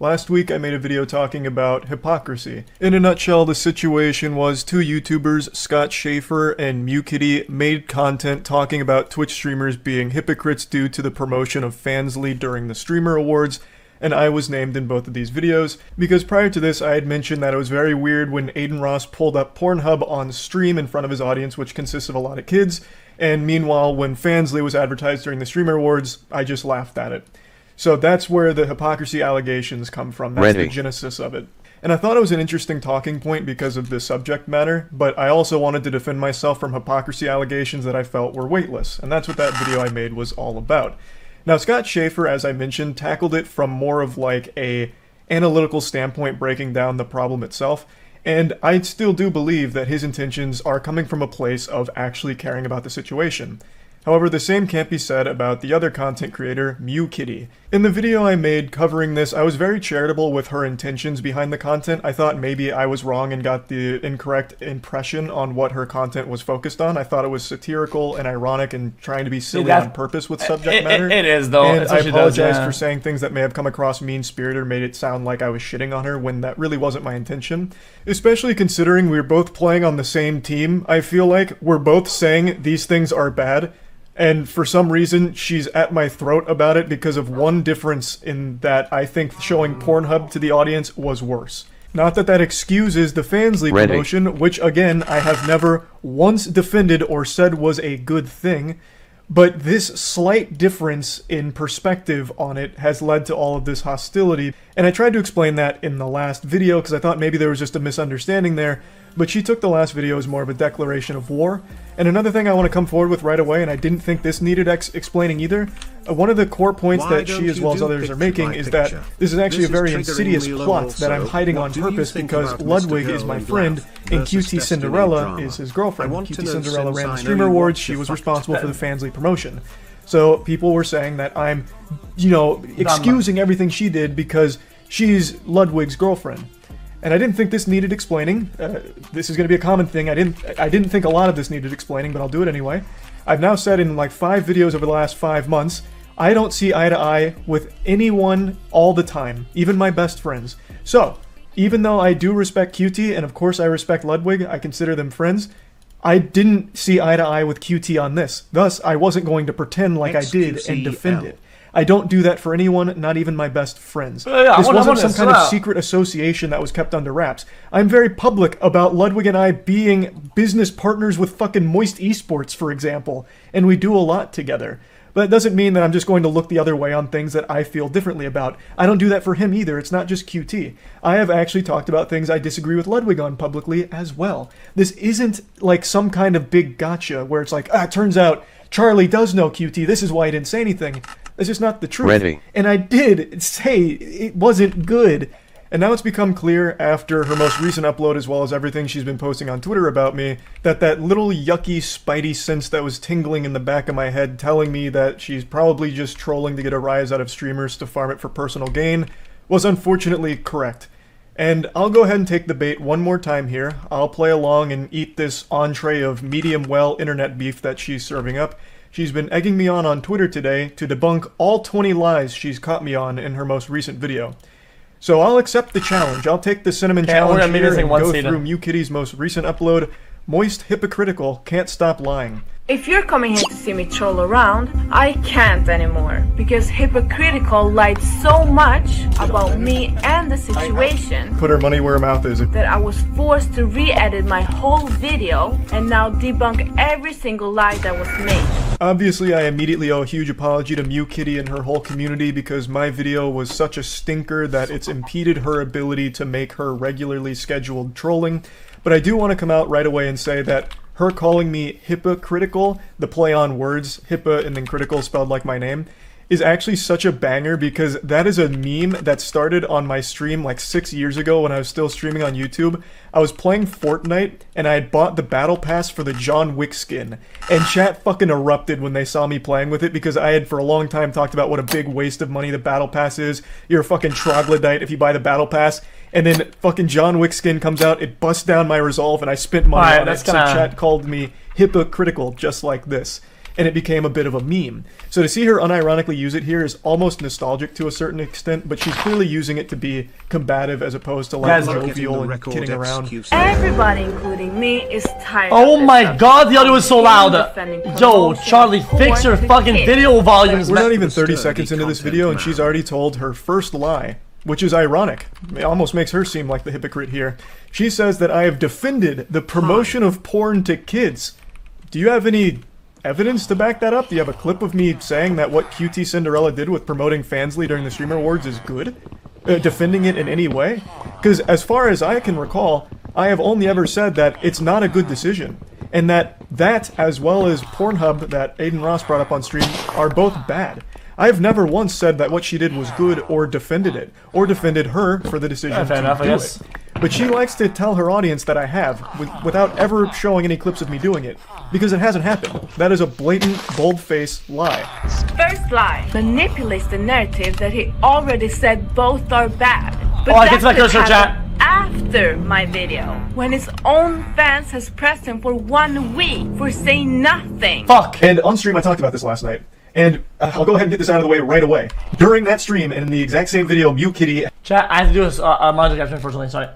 Last week I made a video talking about hypocrisy. In a nutshell, the situation was two YouTubers, Scott Schaefer and MuKitty, made content talking about Twitch streamers being hypocrites due to the promotion of Fansly during the Streamer Awards, and I was named in both of these videos, because prior to this I had mentioned that it was very weird when Aiden Ross pulled up Pornhub on stream in front of his audience, which consists of a lot of kids, and meanwhile when Fansly was advertised during the Streamer Awards, I just laughed at it. So that's where the hypocrisy allegations come from. That's the genesis of it. And I thought it was an interesting talking point because of the subject matter, but I also wanted to defend myself from hypocrisy allegations that I felt were weightless, and that's what that video I made was all about. Now, Scott Schaefer, as I mentioned, tackled it from more of like a analytical standpoint, breaking down the problem itself, and I still do believe that his intentions are coming from a place of actually caring about the situation. However, the same can't be said about the other content creator, MuKitty. In the video I made covering this, I was very charitable with her intentions behind the content. I thought maybe I was wrong and got the incorrect impression on what her content was focused on. I thought it was satirical and ironic and trying to be silly on purpose with subject matter. It is, though. And I apologize for saying things that may have come across mean-spirited or made it sound like I was shitting on her when that really wasn't my intention. Especially considering we were both playing on the same team, I feel like we're both saying these things are bad. And for some reason, she's at my throat about it because of one difference in that I think showing Pornhub to the audience was worse. Not that that excuses the Fansly promotion, which again, I have never once defended or said was a good thing, but this slight difference in perspective on it has led to all of this hostility. And I tried to explain that in the last video because I thought maybe there was just a misunderstanding there. But she took the last video as more of a declaration of war. And another thing I want to come forward with right away, and I didn't think this needed explaining either, one of the core points that she as well as others are making is that this is actually a very insidious plot that I'm hiding on purpose because Ludwig is my friend and QTCinderella is his girlfriend. QTCinderella ran the Streamer Awards, she was responsible for the Fansly promotion. So people were saying that I'm, excusing everything she did because she's Ludwig's girlfriend. And I didn't think this needed explaining. This is going to be a common thing. I didn't think a lot of this needed explaining, but I'll do it anyway. I've now said in like 5 videos over the last 5 months, I don't see eye to eye with anyone all the time, even my best friends. So, even though I do respect QT, and of course I respect Ludwig, I consider them friends, I didn't see eye to eye with QT on this. Thus, I wasn't going to pretend like I did and defend it. I don't do that for anyone, not even my best friends. This wasn't some kind of secret association that was kept under wraps. I'm very public about Ludwig and I being business partners with fucking Moist Esports, for example, and we do a lot together. But that doesn't mean that I'm just going to look the other way on things that I feel differently about. I don't do that for him either, it's not just QT. I have actually talked about things I disagree with Ludwig on publicly as well. This isn't like some kind of big gotcha where it's like, it turns out Charlie does know QT, this is why he didn't say anything. That's just not the truth. And I did say it wasn't good. And now it's become clear after her most recent upload as well as everything she's been posting on Twitter about me that that little yucky spidey sense that was tingling in the back of my head telling me that she's probably just trolling to get a rise out of streamers to farm it for personal gain was unfortunately correct. And I'll go ahead and take the bait one more time here. I'll play along and eat this entree of medium well internet beef that she's serving up. She's been egging me on Twitter today to debunk all 20 lies she's caught me on in her most recent video. So I'll accept the challenge. I'll take the cinnamon challenge here and go through MuKitty's most recent upload, Moist Hypocritical Can't Stop Lying. If you're coming here to see me troll around, I can't anymore, because Hypocritical lied so much about me and the situation. Put her money where her mouth is. That I was forced to re-edit my whole video and now debunk every single lie that was made. Obviously, I immediately owe a huge apology to MuKitty and her whole community because my video was such a stinker that it's impeded her ability to make her regularly scheduled trolling. But I do want to come out right away and say that her calling me hypocritical, the play on words, hippo and then critical spelled like my name, is actually such a banger because that is a meme that started on my stream like 6 years ago when I was still streaming on YouTube. I was playing Fortnite and I had bought the battle pass for the John Wick skin, and chat fucking erupted when they saw me playing with it because I had for a long time talked about what a big waste of money the battle pass is. You're a fucking troglodyte if you buy the battle pass. And then fucking John Wick skin comes out, it busts down my resolve, and I spent money on it. So chat called me hypocritical just like this. and it became a bit of a meme. So to see her unironically use it here is almost nostalgic to a certain extent, but she's clearly using it to be combative as opposed to like jovial and kidding around. Everybody, including me, is tired. Oh my god, the audio is so loud. Yo, Charlie, fix your fucking video volumes. We're not even 30 seconds into this video and she's already told her first lie, which is ironic. It almost makes her seem like the hypocrite here. She says that I have defended the promotion of porn to kids. Do you have any evidence to back that up? Do you have a clip of me saying that what QTCinderella did with promoting Fansly during the Streamer Awards is good? Defending it in any way? Because as far as I can recall, I have only ever said that it's not a good decision. And that as well as Pornhub that Adin Ross brought up on stream, are both bad. I have never once said that what she did was good or defended it, or defended her for the decision to do it. But she likes to tell her audience that I have, without ever showing any clips of me doing it, because it hasn't happened. That is a blatant, bold-faced lie. First lie manipulates the narrative that he already said both are bad. But I get to that cursor, chat. After my video, when his own fans has pressed him for 1 week for saying nothing. Fuck. And on stream I talked about this last night. And I'll go ahead and get this out of the way right away. During that stream, and in the exact same video, MuKitty... Chat, I have to do this monitor caption, unfortunately, sorry.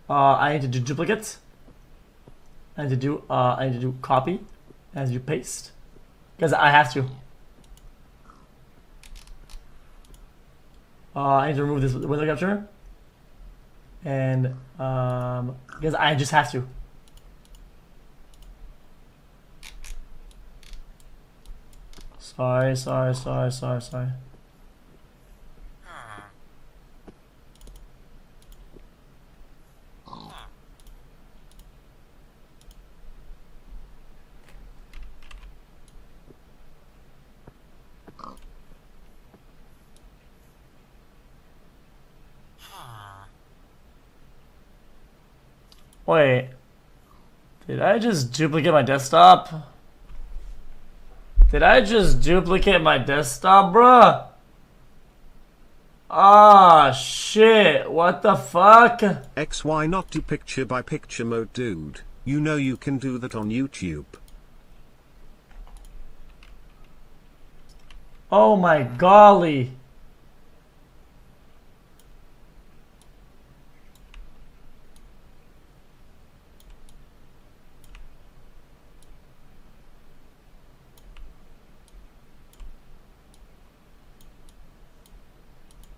I need to do duplicates. I need to do copy. I need to do paste. Because I have to. I need to remove this window capture. And, because I just have to. Sorry. Wait, did I just duplicate my desktop? Did I just duplicate my desktop, bruh? Ah, shit, what the fuck? Why not do picture by picture mode, dude? You know you can do that on YouTube. Oh my golly.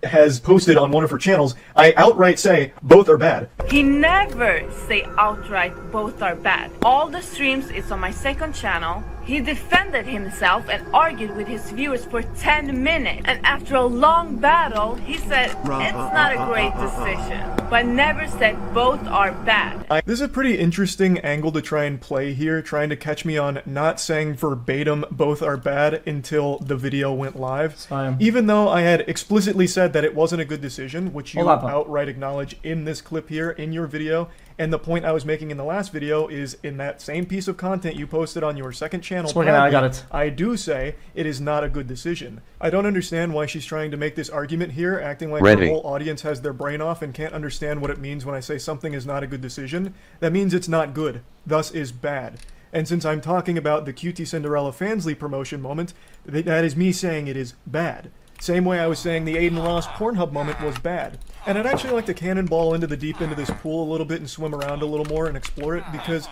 Has posted on one of her channels, I outright say both are bad. He never say outright both are bad. All the streams is on my second channel. He defended himself and argued with his viewers for 10 minutes. And after a long battle, he said it's not a great decision, but never said both are bad. This is a pretty interesting angle to try and play here, trying to catch me on not saying verbatim both are bad until the video went live. Even though I had explicitly said that it wasn't a good decision, which you outright acknowledge in this clip here in your video. And the point I was making in the last video is in that same piece of content you posted on your second channel. I got it. I do say it is not a good decision. I don't understand why she's trying to make this argument here, acting like the whole audience has their brain off and can't understand what it means when I say something is not a good decision. That means it's not good, thus is bad. And since I'm talking about the QTCinderella Fansly promotion moment, that is me saying it is bad. Same way I was saying the Adin Ross Pornhub moment was bad. And I'd actually like to cannonball into the deep end of this pool a little bit and swim around a little more and explore it, because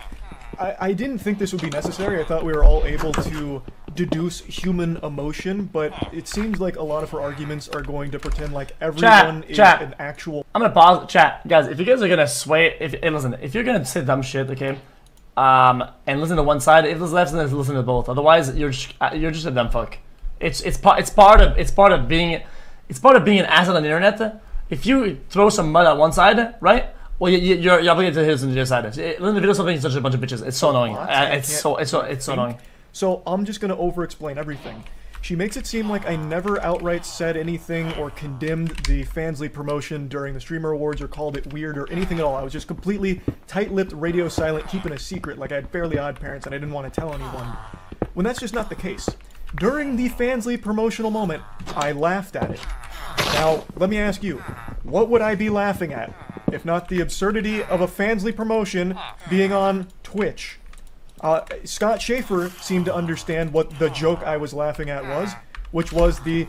I didn't think this would be necessary. I thought we were all able to deduce human emotion, but it seems like a lot of her arguments are going to pretend like everyone is an actual... I'm gonna pause. Chat. Guys, if you guys are gonna sway... listen, if you're gonna say dumb shit, okay, and listen to one side, if it's left, then listen to both. Otherwise, you're just a dumb fuck. It's part of being an asset on the internet. If you throw some mud at one side, right? Well, you're obligated to hit on the other side. Listen to the video, something such a bunch of bitches. It's so annoying. It's so annoying. So I'm just gonna over-explain everything. She makes it seem like I never outright said anything or condemned the Fansly promotion during the Streamer Awards or called it weird or anything at all. I was just completely tight-lipped, radio silent, keeping a secret like I had Fairly Odd Parents and I didn't want to tell anyone. When that's just not the case. During the Fansly promotional moment, I laughed at it. Now, let me ask you, what would I be laughing at? if not the absurdity of a Fansly promotion being on Twitch. Scott Schaefer seemed to understand what the joke I was laughing at was, which was the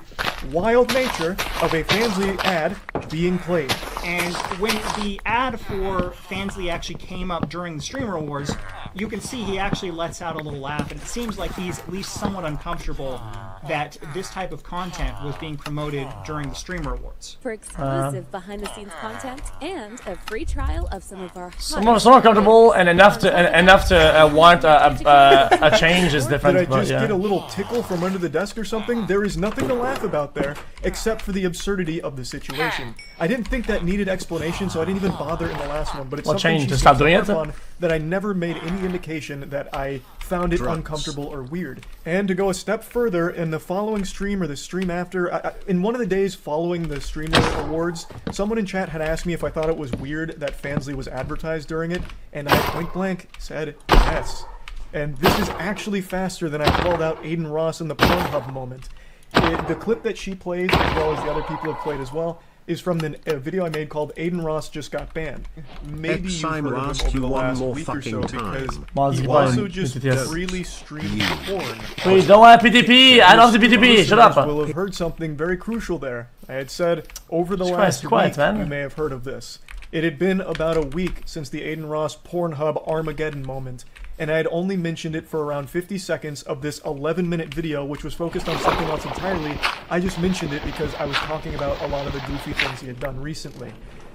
wild nature of a Fansly ad being played. And when the ad for Fansly actually came up during the Streamer Awards, you can see he actually lets out a little laugh, and it seems like he's at least somewhat uncomfortable that this type of content was being promoted during the Streamer Awards. For exclusive behind-the-scenes content and a free trial of some of our somewhat comfortable and enough to want a change is different. Did I just get a little tickle from under the desk or something? There is nothing to laugh about there except for the absurdity of the situation. I didn't think that needed explanation, so I didn't even bother in the last one. But it's something change she to stop doing seemed to it? harp on that I never made any indication that I found it uncomfortable or weird. And to go a step further, in the following stream or the stream after, in one of the days following the Streamer Awards, someone in chat had asked me if I thought it was weird that Fansly was advertised during it, and I point blank said yes. And this is actually faster than I called out Aiden Ross in the Pornhub moment. The clip that she plays, as well as the other people have played as well, is from a video I made called Aiden Ross Just Got Banned. Maybe you've heard of him over the last week or so, because he also just freely streamed porn. Wait, don't want PTP! I don't have the PTP! Shut up! Will have heard something very crucial there. I had said, over the last week, you may have heard of this. It had been about a week since the Aiden Ross Pornhub Armageddon moment, and I had only mentioned it for around 50 seconds of this 11-minute video, which was focused on something else entirely. I just mentioned it because I was talking about a lot of the goofy things he had done recently.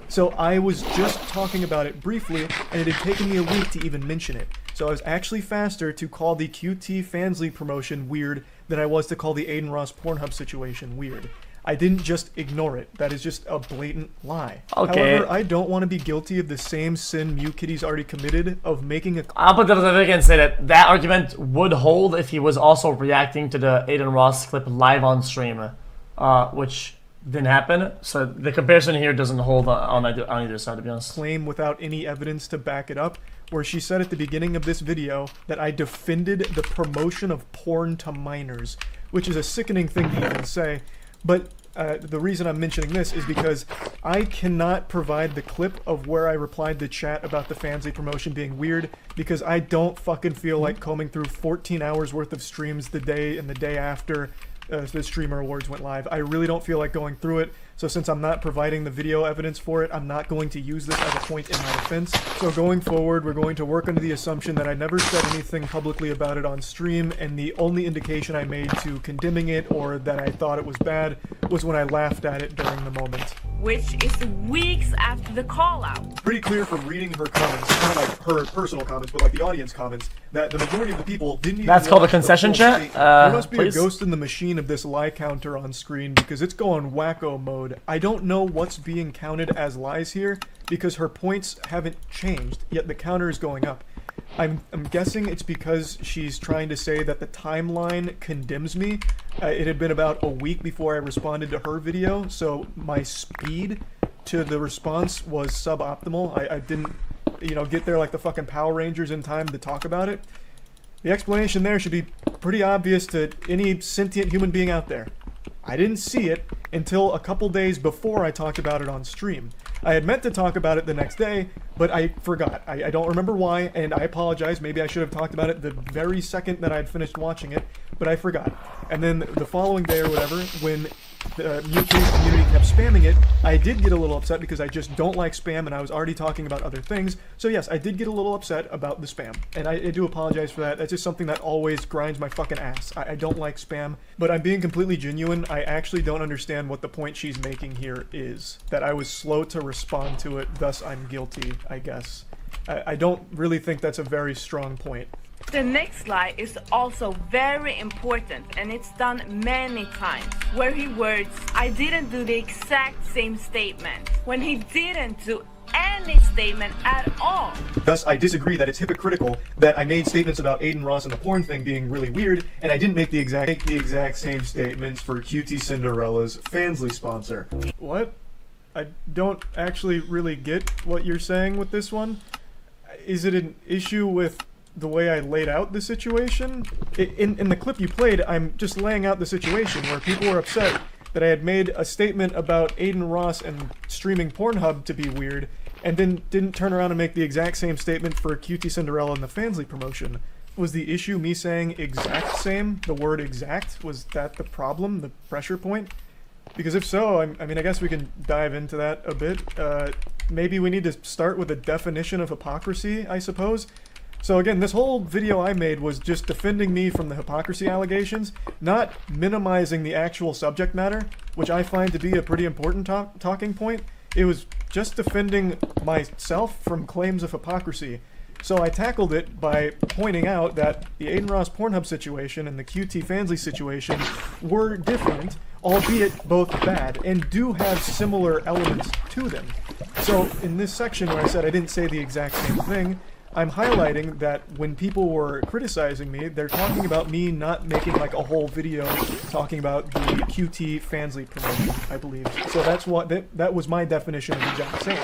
So I was just talking about it briefly, and it had taken me a week to even mention it. So I was actually faster to call the QT Fansly promotion weird than I was to call the Aiden Ross Pornhub situation weird. I didn't just ignore it. That is just a blatant lie. Okay. However, I don't want to be guilty of the same sin MuKitty's already committed of making a... I'll put that again and say that argument would hold if he was also reacting to the Aiden Ross clip live on stream, which didn't happen. So the comparison here doesn't hold on either side, to be honest. Claim without any evidence to back it up, where she said at the beginning of this video that I defended the promotion of porn to minors, which is a sickening thing to even say. But the reason I'm mentioning this is because I cannot provide the clip of where I replied to chat about the Fansly promotion being weird, because I don't fucking feel like combing through 14 hours worth of streams the day and the day after the Streamer Awards went live. I really don't feel like going through it. So since I'm not providing the video evidence for it, I'm not going to use this as a point in my defense. So going forward, we're going to work under the assumption that I never said anything publicly about it on stream, and the only indication I made to condemning it or that I thought it was bad was when I laughed at it during the moment. Which is weeks after the call out. Pretty clear from reading her comments, not like her personal comments, but like the audience comments, that the majority of the people didn't even... That's called a watch the concession full chat? statement. There must be Please? a ghost in the machine of this lie counter on screen, because it's going wacko mode. I don't know what's being counted as lies here, because her points haven't changed, yet the counter is going up. I'm guessing it's because she's trying to say that the timeline condemns me. It had been about a week before I responded to her video, so my speed to the response was suboptimal. I didn't, get there like the fucking Power Rangers in time to talk about it. The explanation there should be pretty obvious to any sentient human being out there. I didn't see it until a couple days before I talked about it on stream. I had meant to talk about it the next day, but I forgot. I don't remember why, and I apologize. Maybe I should have talked about it the very second that I had finished watching it, but I forgot. And then the following day or whatever, when the MuKitty community kept spamming it, I did get a little upset because I just don't like spam, and I was already talking about other things. So yes, I did get a little upset about the spam, and I do apologize for that. That's just something that always grinds my fucking ass. I don't like spam, but I'm being completely genuine. I actually don't understand what the point she's making here is. That I was slow to respond to it, thus I'm guilty, I guess. I don't really think that's a very strong point. The next lie is also very important, and it's done many times, where he words, I didn't do the exact same statement, when he didn't do any statement at all. Thus, I disagree that it's hypocritical that I made statements about Aiden Ross and the porn thing being really weird, and I didn't make the exact same statements for QTCinderella's Fansly sponsor. What? I don't actually really get what you're saying with this one. Is it an issue with the way I laid out the situation? In the clip you played, I'm just laying out the situation where people were upset that I had made a statement about Aiden Ross and streaming Pornhub to be weird, and then didn't turn around and make the exact same statement for QTCinderella and the Fansly promotion. Was the issue me saying exact same? The word exact? Was that the problem? The pressure point? Because if so, I mean, I guess we can dive into that a bit. Maybe we need to start with a definition of hypocrisy, I suppose. So again, this whole video I made was just defending me from the hypocrisy allegations, not minimizing the actual subject matter, which I find to be a pretty important talking point. It was just defending myself from claims of hypocrisy. So I tackled it by pointing out that the Adin Ross Pornhub situation and the QT Fansly situation were different, albeit both bad, and do have similar elements to them. So in this section where I said I didn't say the exact same thing, I'm highlighting that when people were criticizing me, they're talking about me not making like a whole video talking about the QT Fansly promotion, I believe. So that's what that was my definition of exact same.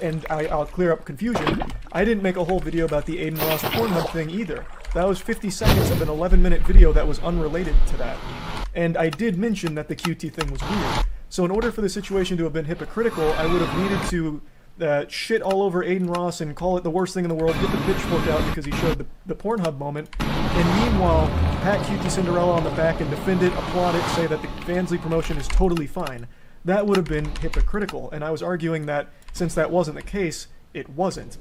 And I'll clear up confusion. I didn't make a whole video about the Adin Ross Pornhub thing either. That was 50 seconds of an 11-minute video that was unrelated to that. And I did mention that the QT thing was weird. So in order for the situation to have been hypocritical, I would have needed to shit all over Adin Ross and call it the worst thing in the world, get the pitchfork out because he showed the Pornhub moment, and meanwhile pat QTCinderella on the back and defend it, applaud it, say that the Fansly promotion is totally fine. That would have been hypocritical, and I was arguing that since that wasn't the case, it wasn't.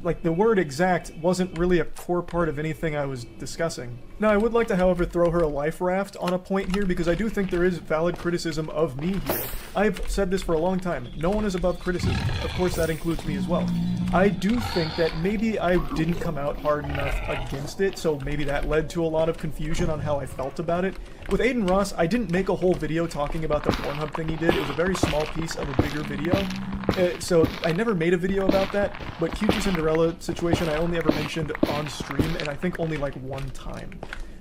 Like, the word exact wasn't really a core part of anything I was discussing. Now, I would like to, however, throw her a life raft on a point here, because I do think there is valid criticism of me here. I've said this for a long time. No one is above criticism. Of course, that includes me as well. I do think that maybe I didn't come out hard enough against it, so maybe that led to a lot of confusion on how I felt about it. With Adin Ross, I didn't make a whole video talking about the Pornhub thing he did. It was a very small piece of a bigger video. So I never made a video about that, but QTCinderella situation I only ever mentioned on stream, and I think only like one time.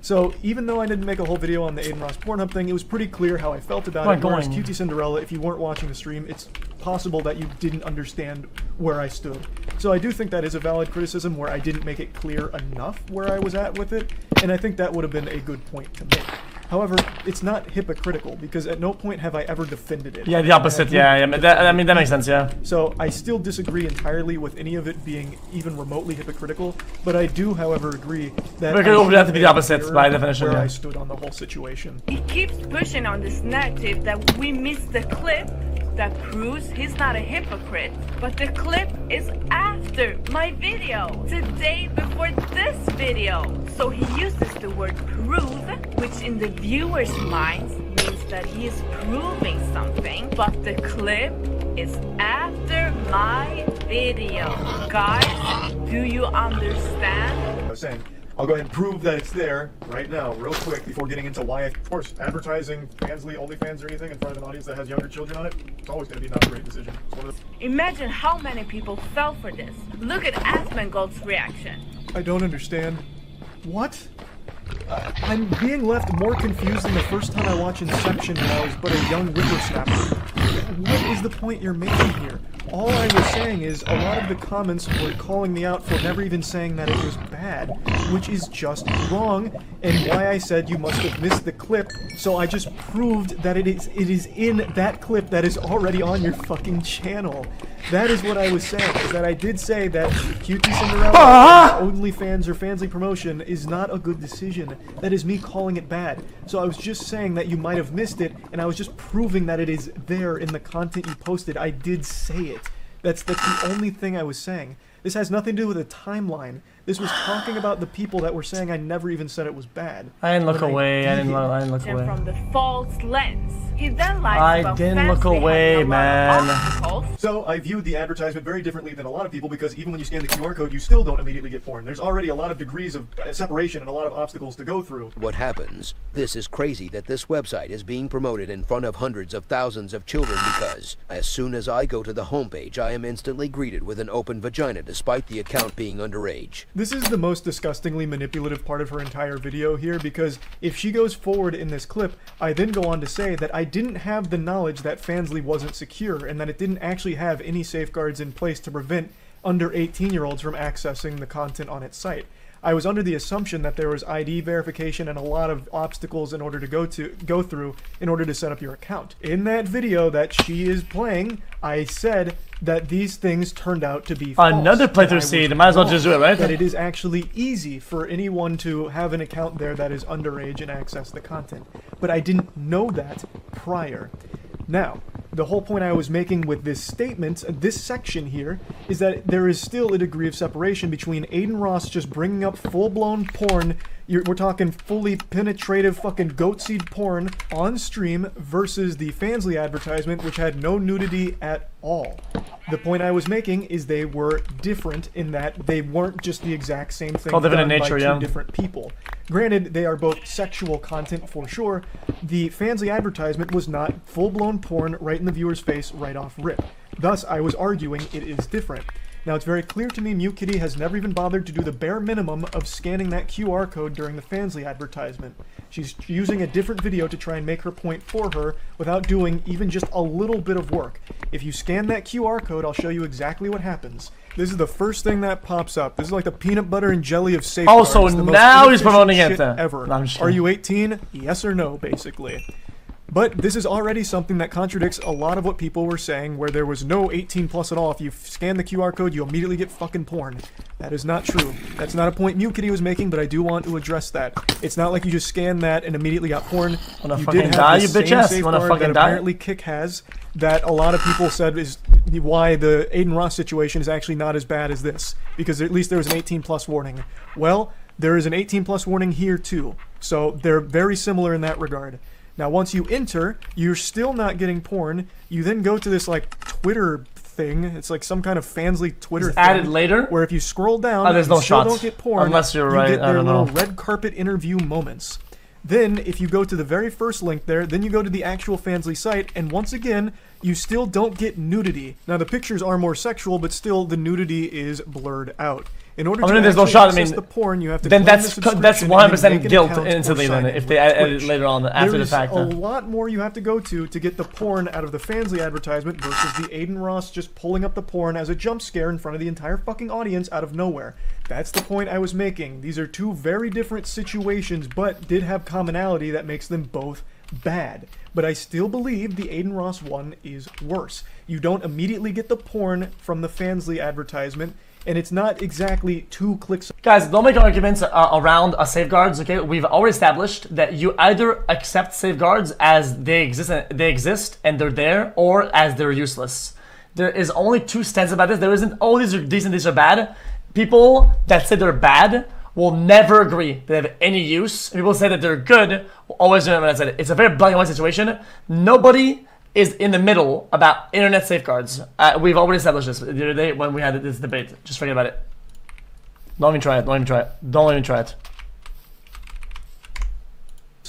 So even though I didn't make a whole video on the Adin Ross Pornhub thing, it was pretty clear how I felt about it. Whereas QTCinderella, if you weren't watching the stream, it's possible that you didn't understand where I stood. So I do think that is a valid criticism where I didn't make it clear enough where I was at with it, and I think that would have been a good point to make. However, it's not hypocritical, because at no point have I ever defended it. Yeah, the opposite, yeah. I mean, that makes sense, yeah. So, I still disagree entirely with any of it being even remotely hypocritical, but I do, however, agree that it would have to be the opposite, by definition, where yeah. I stood on the whole situation. He keeps pushing on this narrative that we missed the clip that proves he's not a hypocrite. But the clip is after my video, the day before this video. So he uses the word prove, which in the viewer's minds means that he is proving something, but the clip is after my video. Guys, do you understand? I was saying, I'll go ahead and prove that it's there right now, real quick, before getting into why, of course, advertising Fansly, OnlyFans, or anything in front of an audience that has younger children on it, it's always going to be not a great decision. Imagine how many people fell for this. Look at Asmongold's reaction. I don't understand. What? I'm being left more confused than the first time I watched Inception when I was but a young whippersnapper. What is the point you're making here? All I was saying is a lot of the comments were calling me out for never even saying that it was bad, which is just wrong, and why I said you must have missed the clip, so I just proved that it is in that clip that is already on your fucking channel. That is what I was saying, is that I did say that QTCinderella, OnlyFans or Fansly promotion is not a good decision. That is me calling it bad. So I was just saying that you might have missed it, and I was just proving that it is there in the content you posted. I did say it. That's the only thing I was saying. This has nothing to do with a timeline. This was talking about the people that were saying I never even said it was bad. I didn't look away. I didn't look And away. from the false lens. He then lies about I didn't look Fansly away, having a lot of man. obstacles. So I viewed the advertisement very differently than a lot of people, because even when you scan the QR code, you still don't immediately get porn. There's already a lot of degrees of separation and a lot of obstacles to go through. What happens? This is crazy that this website is being promoted in front of hundreds of thousands of children, because as soon as I go to the homepage, I am instantly greeted with an open vagina despite the account being underage. This is the most disgustingly manipulative part of her entire video here, because if she goes forward in this clip, I then go on to say that I didn't have the knowledge that Fansly wasn't secure, and that it didn't actually have any safeguards in place to prevent under 18-year-olds from accessing the content on its site. I was under the assumption that there was ID verification and a lot of obstacles in order to go through in order to set up your account. In that video that she is playing, I said that these things turned out to be false. Another playthrough seed, might as well just do it, right? That it is actually easy for anyone to have an account there that is underage and access the content. But I didn't know that prior. Now, the whole point I was making with this statement, this section here, is that there is still a degree of separation between Adin Ross just bringing up full-blown porn, we're talking fully penetrative fucking goat seed porn on stream, versus the Fansly advertisement, which had no nudity at all. The point I was making is they were different in that they weren't just the exact same thing done by two different people. Granted, they are both sexual content for sure. The Fansly advertisement was not full-blown porn right in the viewer's face right off rip. Thus, I was arguing it is different. Now, it's very clear to me MuKitty has never even bothered to do the bare minimum of scanning that QR code during the Fansly advertisement. She's using a different video to try and make her point for her without doing even just a little bit of work. If you scan that QR code, I'll show you exactly what happens. This is the first thing that pops up. This is like the peanut butter and jelly of safeguards. Also, now he's promoting it. Ever. No, Are you 18? Yes or no, basically. But this is already something that contradicts a lot of what people were saying, where there was no 18 plus at all. If you scan the QR code, you immediately get fucking porn. That is not true. That's not a point MuKitty was making, but I do want to address that. It's not like you just scanned that and immediately got porn. You did have the same safeguard that apparently Kick has, that a lot of people said is why the Adin Ross situation is actually not as bad as this, because at least there was an 18 plus warning. Well, there is an 18 plus warning here too, so they're very similar in that regard. Now, once you enter, you're still not getting porn. You then go to this, like, Twitter thing. It's like some kind of Fansly Twitter thing. Added later? Where if you scroll down, there's you no still shots. don't get porn. Unless you're right, You get I their don't little know. red carpet interview moments. Then, if you go to the very first link there, then you go to the actual Fansly site, and once again, you still don't get nudity. Now, the pictures are more sexual, but still, the nudity is blurred out. In order to there's no shot. access the porn, you have to then claim that's the subscription that's and 100% make an guilt account or instantly. sign Then in if with they add Twitch. it later on after the fact. There is a lot more you have to go to get the porn out of the Fansly advertisement versus the Adin Ross just pulling up the porn as a jump scare in front of the entire fucking audience out of nowhere. That's the point I was making. These are two very different situations, but did have commonality that makes them both bad. But I still believe the Adin Ross one is worse. You don't immediately get the porn from the Fansly advertisement, and it's not exactly 2 clicks. Guys, don't make arguments around safeguards, okay? We've already established that you either accept safeguards as they exist and they're there, or as they're useless. There is only 2 stands about this. There isn't, oh, these are decent, these are bad. People that say they're bad will never agree they have any use. People say that they're good will always remember that I said it. It's a very black and white situation. Nobody is in the middle about internet safeguards. We've already established this the other day when we had this debate. Just forget about it. Don't even try it. Don't even try it. Don't even try it.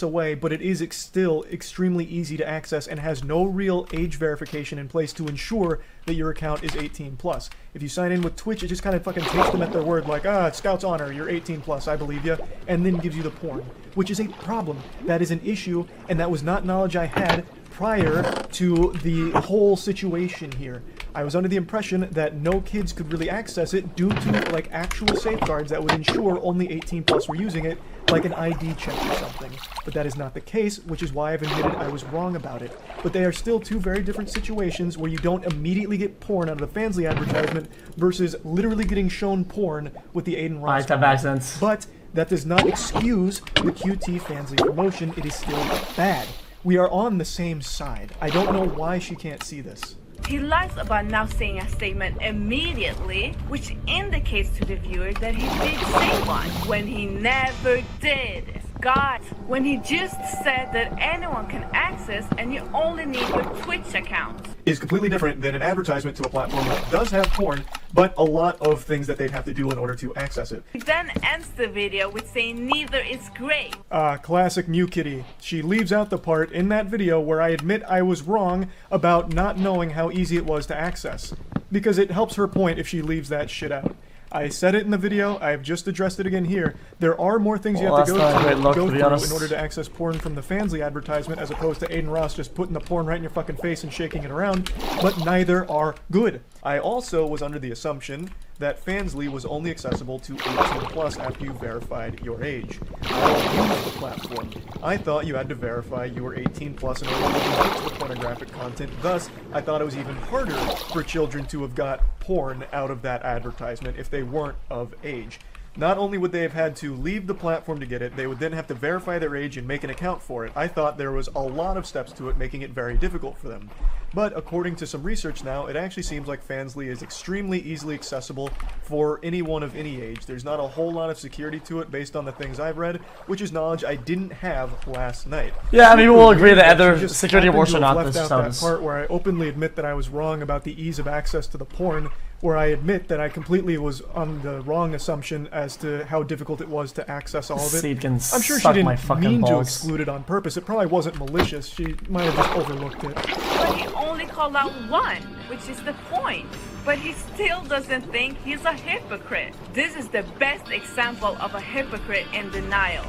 Away, but it is still extremely easy to access and has no real age verification in place to ensure that your account is 18 plus. If you sign in with Twitch, it just kind of fucking takes them at their word, like, Scout's honor, you're 18 plus, I believe you, and then gives you the porn, which is a problem. That is an issue, and that was not knowledge I had prior to the whole situation here. I was under the impression that no kids could really access it due to like actual safeguards that would ensure only 18 plus were using it, like an ID check or something. But that is not the case, which is why I've admitted I was wrong about it. But they are still 2 very different situations where you don't immediately get porn out of the Fansly advertisement versus literally getting shown porn with the Adin Ross. That makes sense. But that does not excuse the QT Fansly promotion. It is still bad. We are on the same side. I don't know why she can't see this. He lies about now saying a statement immediately, which indicates to the viewer that he did say one, when he never did. God, when he just said that anyone can access and you only need your Twitch account. Is completely different than an advertisement to a platform that does have porn, but a lot of things that they'd have to do in order to access it. He then ends the video with saying neither is great. Classic MuKitty. She leaves out the part in that video where I admit I was wrong about not knowing how easy it was to access. Because it helps her point if she leaves that shit out. I said it in the video, I've just addressed it again here. There are more things you have to go through in order to access porn from the Fansly advertisement as opposed to Adin Ross just putting the porn right in your fucking face and shaking it around, but neither are good. I also was under the assumption that Fansly was only accessible to 18 plus after you verified your age. I used the platform. I thought you had to verify you were 18 plus in order to get to the pornographic content. Thus, I thought it was even harder for children to have got porn out of that advertisement if they weren't of age. Not only would they have had to leave the platform to get it, they would then have to verify their age and make an account for it. I thought there was a lot of steps to it, making it very difficult for them. But according to some research now, it actually seems like Fansly is extremely easily accessible for anyone of any age. There's not a whole lot of security to it based on the things I've read, which is knowledge I didn't have last night. Yeah, I mean, we'll agree that either Just security happened works to or have not. left This out that sounds. part where I openly admit that I was wrong about the ease of access to the porn, where I admit that I completely was on the wrong assumption as to how difficult it was to access all of it. Seed can I'm sure she suck my didn't fucking mean to balls. exclude it on purpose. It probably wasn't malicious. She might have just overlooked it. But he only called out one, which is the point. But he still doesn't think he's a hypocrite. This is the best example of a hypocrite in denial.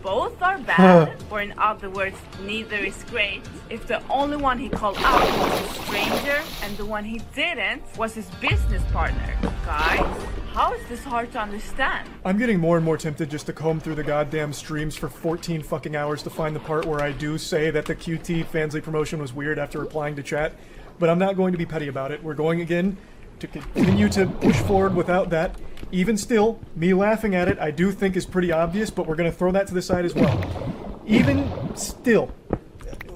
Both are bad, or in other words, neither is great. If the only one he called out was a stranger, and the one he didn't was his business partner. Guys, how is this hard to understand? I'm getting more and more tempted just to comb through the goddamn streams for 14 fucking hours to find the part where I do say that the QT Fansly promotion was weird after replying to chat. But I'm not going to be petty about it. We're going again to continue to push forward without that. Even still, me laughing at it I do think is pretty obvious, but we're going to throw that to the side as well. Even still,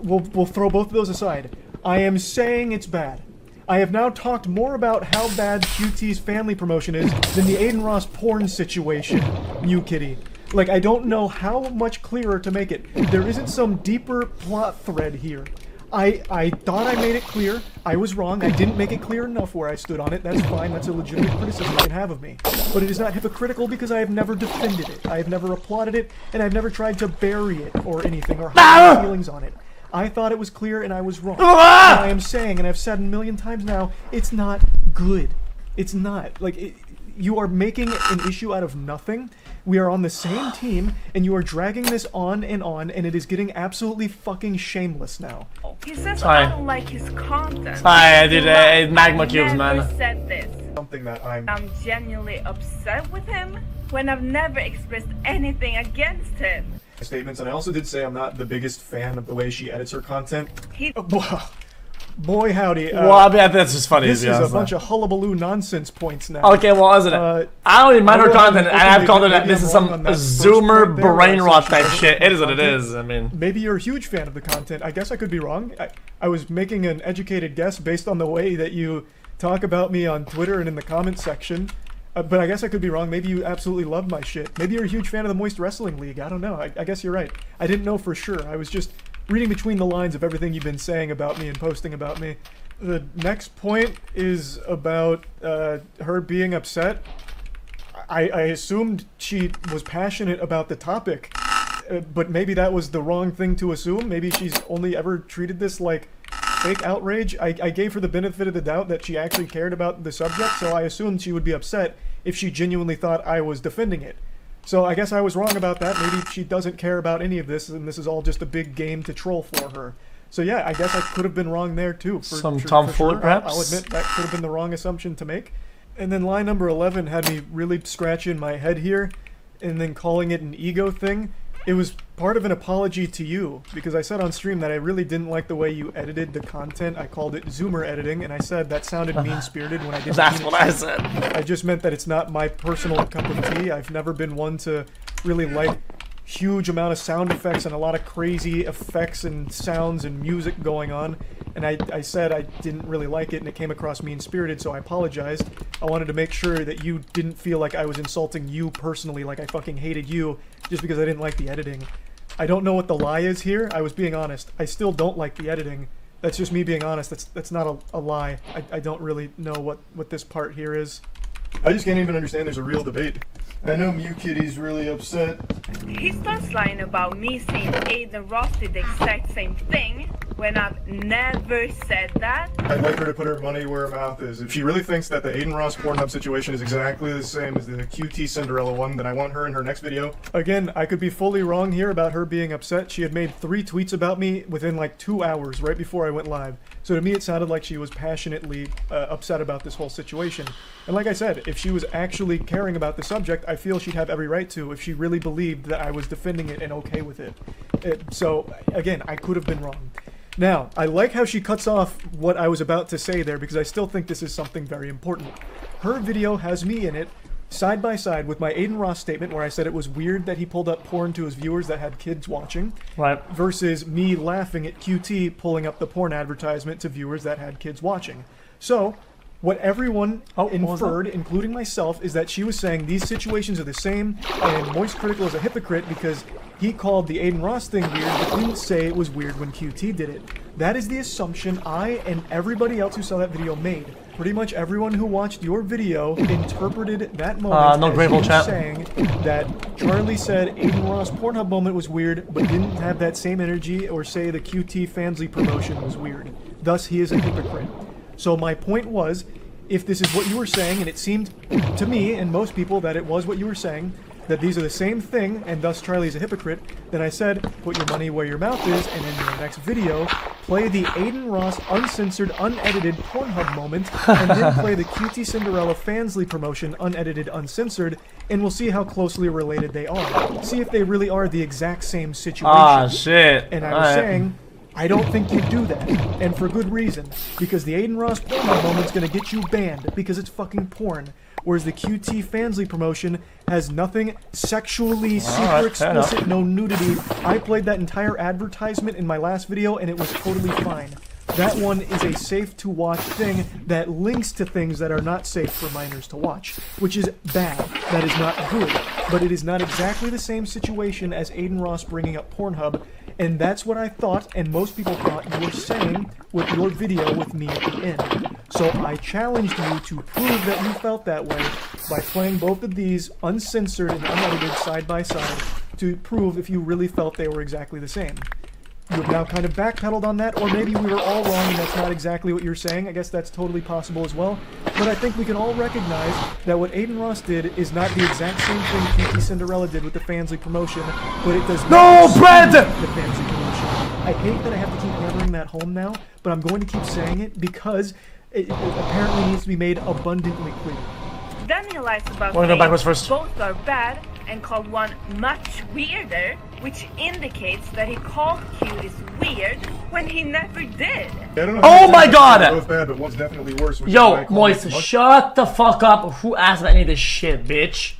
we'll throw both of those aside. I am saying it's bad. I have now talked more about how bad QT's family promotion is than the Aiden Ross porn situation, MuKitty. Like, I don't know how much clearer to make it. There isn't some deeper plot thread here. I thought I made it clear. I was wrong. I didn't make it clear enough where I stood on it. That's fine. That's a legitimate criticism you can have of me. But it is not hypocritical because I have never defended it. I have never applauded it, and I've never tried to bury it or anything or hide my feelings on it. I thought it was clear, and I was wrong. And I am saying, and I've said a million times now, it's not good. It's not. Like, you are making an issue out of nothing. We are on the same team, and you are dragging this on, and it is getting absolutely fucking shameless now. He says Sorry. I don't like his content. Sorry, dude, magma cubes, I've man. never said this. Something that I'm genuinely upset with him when I've never expressed anything against him. statements, and I also did say I'm not the biggest fan of the way she edits her content. He Boy howdy. Well, I mean, that's just funny. This to be is a honest, bunch of hullabaloo nonsense points now. Okay, well, isn't it? I don't even mind her content, and I've called it that this is some Zoomer brain rot type shit. It is what it is. I mean, maybe you're a huge fan of the content. I guess I could be wrong. I was making an educated guess based on the way that you talk about me on Twitter and in the comments section. But I guess I could be wrong. Maybe you absolutely love my shit. Maybe you're a huge fan of the Moist Wrestling League. I don't know. I guess you're right. I didn't know for sure. I was just reading between the lines of everything you've been saying about me and posting about me. The next point is about her being upset. I assumed she was passionate about the topic, but maybe that was the wrong thing to assume. Maybe she's only ever treated this like fake outrage. I gave her the benefit of the doubt that she actually cared about the subject, so I assumed she would be upset if she genuinely thought I was defending it. So I guess I was wrong about that. Maybe she doesn't care about any of this, and this is all just a big game to troll for her. So yeah, I guess I could have been wrong there too. Some tomfoolery, sure. perhaps? I'll admit that could have been the wrong assumption to make. And then line number 11 had me really scratching my head here, and then calling it an ego thing. It was part of an apology to you, because I said on stream that I really didn't like the way you edited the content. I called it Zoomer editing, and I said that sounded mean-spirited when I didn't that's mean what it. I said. I just meant that it's not my personal cup of tea. I've never been one to really like huge amount of sound effects and a lot of crazy effects and sounds and music going on. And I said I didn't really like it, and it came across mean-spirited, so I apologized. I wanted to make sure that you didn't feel like I was insulting you personally, like I fucking hated you, just because I didn't like the editing. I don't know what the lie is here. I was being honest. I still don't like the editing. That's just me being honest. That's not a lie. I don't really know what this part here is. I just can't even understand there's a real debate. I know MuKitty's really upset. He starts lying about me saying Aiden Ross did the exact same thing when I've never said that. I'd like her to put her money where her mouth is. If she really thinks that the Aiden Ross Pornhub situation is exactly the same as the QTCinderella one, then I want her in her next video. Again, I could be fully wrong here about her being upset. She had made 3 tweets about me within like 2 hours right before I went live. So to me it sounded like she was passionately upset about this whole situation. And like I said, if she was actually caring about the subject, I feel she'd have every right to if she really believed that I was defending it and okay with it. So again, I could have been wrong. Now, I like how she cuts off what I was about to say there because I still think this is something very important. Her video has me in it, side by side with my Aiden Ross statement where I said it was weird that he pulled up porn to his viewers that had kids watching, Right. versus me laughing at QT pulling up the porn advertisement to viewers that had kids watching. So, what everyone inferred, including myself, is that she was saying these situations are the same, and Moistcritikal is a hypocrite because he called the Aiden Ross thing weird, but didn't say it was weird when QT did it. That is the assumption I and everybody else who saw that video made. Pretty much everyone who watched your video interpreted that moment as you saying that Charlie said Aiden Ross Pornhub moment was weird, but didn't have that same energy or say the QT Fansly promotion was weird. Thus, he is a hypocrite. So my point was, if this is what you were saying, and it seemed to me and most people that it was what you were saying, that these are the same thing, and thus Charlie is a hypocrite, then I said, put your money where your mouth is, and in your next video, play the Aiden Ross uncensored, unedited Pornhub moment, and then play the QTCinderella Fansly promotion, unedited, uncensored, and we'll see how closely related they are. See if they really are the exact same situation. Ah, shit. And I was saying, I don't think you do that, and for good reason, because the Aiden Ross Pornhub moment's gonna get you banned, because it's fucking porn, whereas the QT Fansly promotion has nothing sexually super explicit, no nudity. I played that entire advertisement in my last video, and it was totally fine. That one is a safe-to-watch thing that links to things that are not safe for minors to watch, which is bad. That is not good, but it is not exactly the same situation as Aiden Ross bringing up Pornhub, and that's what I thought, and most people thought you were saying with your video with me at the end. So I challenged you to prove that you felt that way by playing both of these uncensored and unedited side by side to prove if you really felt they were exactly the same. You have now kind of backpedaled on that, or maybe we were all wrong and that's not exactly what you're saying. I guess that's totally possible as well. But I think we can all recognize that what Aiden Ross did is not the exact same thing QTCinderella did with the Fansly promotion, but it does not the Fansly promotion. I hate that I have to keep hammering that home now, but I'm going to keep saying it because it apparently needs to be made abundantly clear. Then he lies about Wanna go backwards first? both are bad and called one much weirder, which indicates that he called cuties weird when he never did. Oh my god! Both bad, but one's definitely worse. Yo, Moist, shut the fuck up. Who asked about any of this shit, bitch?